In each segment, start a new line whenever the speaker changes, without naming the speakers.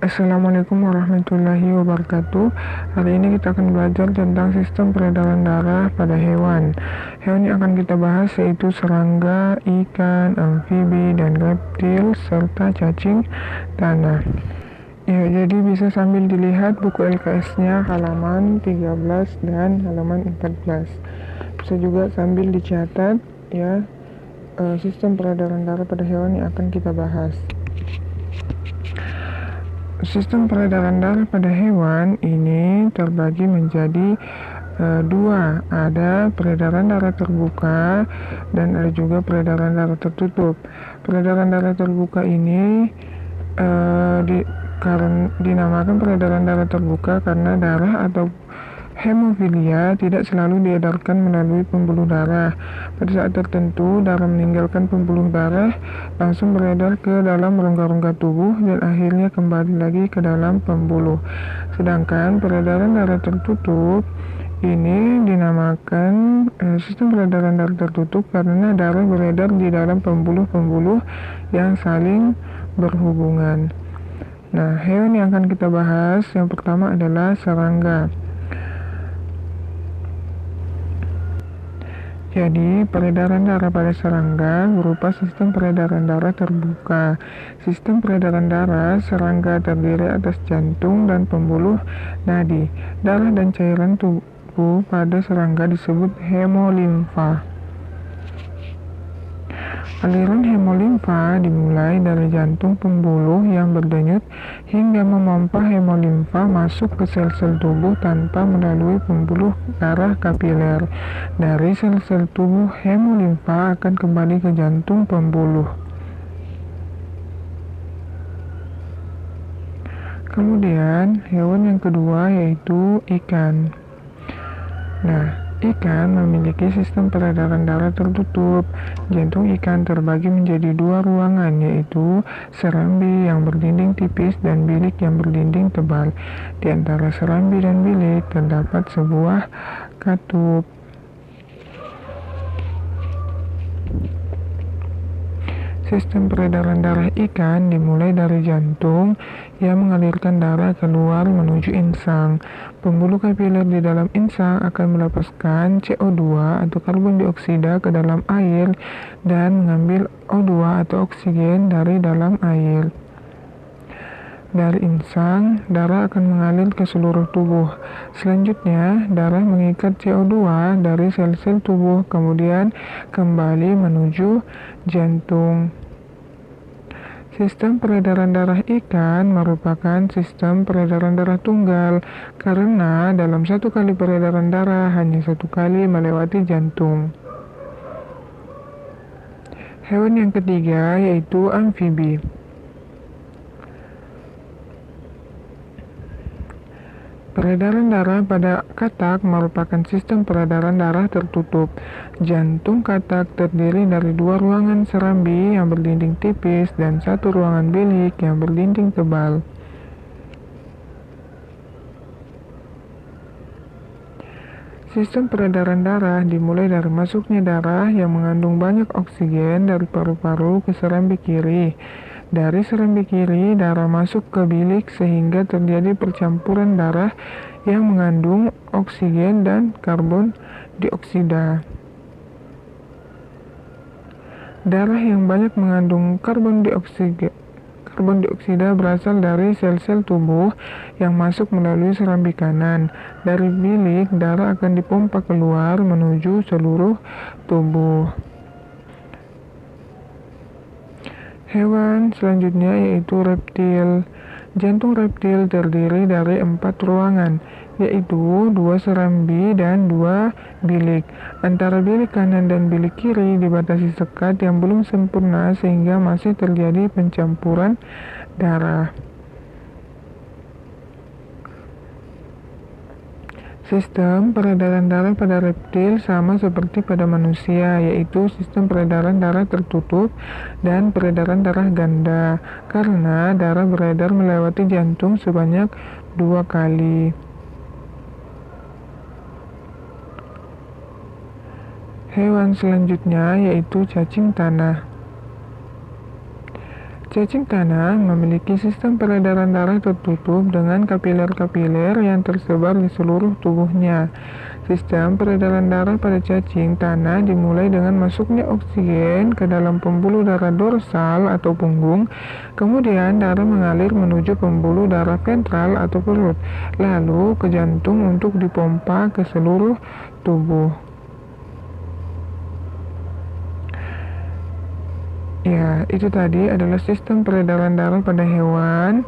Assalamualaikum warahmatullahi wabarakatuh. Hari ini kita akan belajar tentang sistem peredaran darah pada hewan. Hewan yang akan kita bahas yaitu serangga, ikan, amfibi, dan reptil, serta cacing tanah. Ya, jadi bisa sambil dilihat buku LKS-nya halaman 13 dan halaman 14. Bisa juga sambil dicatat ya sistem peredaran darah pada hewan yang akan kita bahas. Sistem peredaran darah pada hewan ini terbagi menjadi dua, ada peredaran darah terbuka dan ada juga peredaran darah tertutup. Peredaran darah terbuka ini dinamakan peredaran darah terbuka karena darah atau hemofilia tidak selalu diedarkan melalui pembuluh darah. Pada saat tertentu, darah meninggalkan pembuluh darah, langsung beredar ke dalam rongga-rongga tubuh dan akhirnya kembali lagi ke dalam pembuluh. Sedangkan peredaran darah tertutup ini dinamakan sistem peredaran darah tertutup karena darah beredar di dalam pembuluh-pembuluh yang saling berhubungan. Nah, hewan yang akan kita bahas yang pertama adalah serangga. Jadi, peredaran darah pada serangga berupa sistem peredaran darah terbuka. Sistem peredaran darah serangga terdiri atas jantung dan pembuluh nadi. Darah dan cairan tubuh pada serangga disebut hemolimfa. Aliran hemolimfa dimulai dari jantung pembuluh yang berdenyut hingga memompa hemolimfa masuk ke sel-sel tubuh tanpa melalui pembuluh darah kapiler. Dari sel-sel tubuh, hemolimfa akan kembali ke jantung pembuluh. Kemudian, hewan yang kedua yaitu ikan. Nah, ikan memiliki sistem peredaran darah tertutup. Jantung ikan terbagi menjadi dua ruangan, yaitu serambi yang berdinding tipis dan bilik yang berdinding tebal. Di antara serambi dan bilik terdapat sebuah katup. Sistem peredaran darah ikan dimulai dari jantung yang mengalirkan darah keluar menuju insang. Pembuluh kapiler di dalam insang akan melepaskan CO2 atau karbon dioksida ke dalam air dan mengambil O2 atau oksigen dari dalam air. Dari insang, darah akan mengalir ke seluruh tubuh. Selanjutnya, darah mengikat CO2 dari sel-sel tubuh, kemudian kembali menuju jantung. Sistem peredaran darah ikan merupakan sistem peredaran darah tunggal karena dalam satu kali peredaran darah hanya satu kali melewati jantung. Hewan yang ketiga yaitu amfibi. Peredaran darah pada katak merupakan sistem peredaran darah tertutup. Jantung katak terdiri dari dua ruangan serambi yang berdinding tipis dan satu ruangan bilik yang berdinding tebal. Sistem peredaran darah dimulai dari masuknya darah yang mengandung banyak oksigen dari paru-paru ke serambi kiri. Dari serambi kiri, darah masuk ke bilik sehingga terjadi percampuran darah yang mengandung oksigen dan karbon dioksida. Darah yang banyak mengandung karbon dioksida berasal dari sel-sel tubuh yang masuk melalui serambi kanan. Dari bilik, darah akan dipompa keluar menuju seluruh tubuh. Hewan selanjutnya yaitu reptil. Jantung reptil terdiri dari 4 ruangan, yaitu 2 serambi dan 2 bilik. Antara bilik kanan dan bilik kiri dibatasi sekat yang belum sempurna sehingga masih terjadi pencampuran darah. Sistem peredaran darah pada reptil sama seperti pada manusia, yaitu sistem peredaran darah tertutup dan peredaran darah ganda, karena darah beredar melewati jantung sebanyak 2 kali. Hewan selanjutnya yaitu cacing tanah. Cacing tanah memiliki sistem peredaran darah tertutup dengan kapiler-kapiler yang tersebar di seluruh tubuhnya. Sistem peredaran darah pada cacing tanah dimulai dengan masuknya oksigen ke dalam pembuluh darah dorsal atau punggung, kemudian darah mengalir menuju pembuluh darah ventral atau perut, lalu ke jantung untuk dipompa ke seluruh tubuh. Ya, itu tadi adalah sistem peredaran darah pada hewan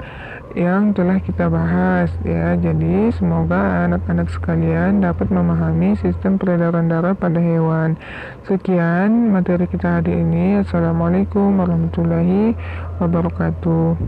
yang telah kita bahas ya. Jadi semoga anak-anak sekalian dapat memahami sistem peredaran darah pada hewan. Sekian materi kita hari ini. Assalamualaikum warahmatullahi wabarakatuh.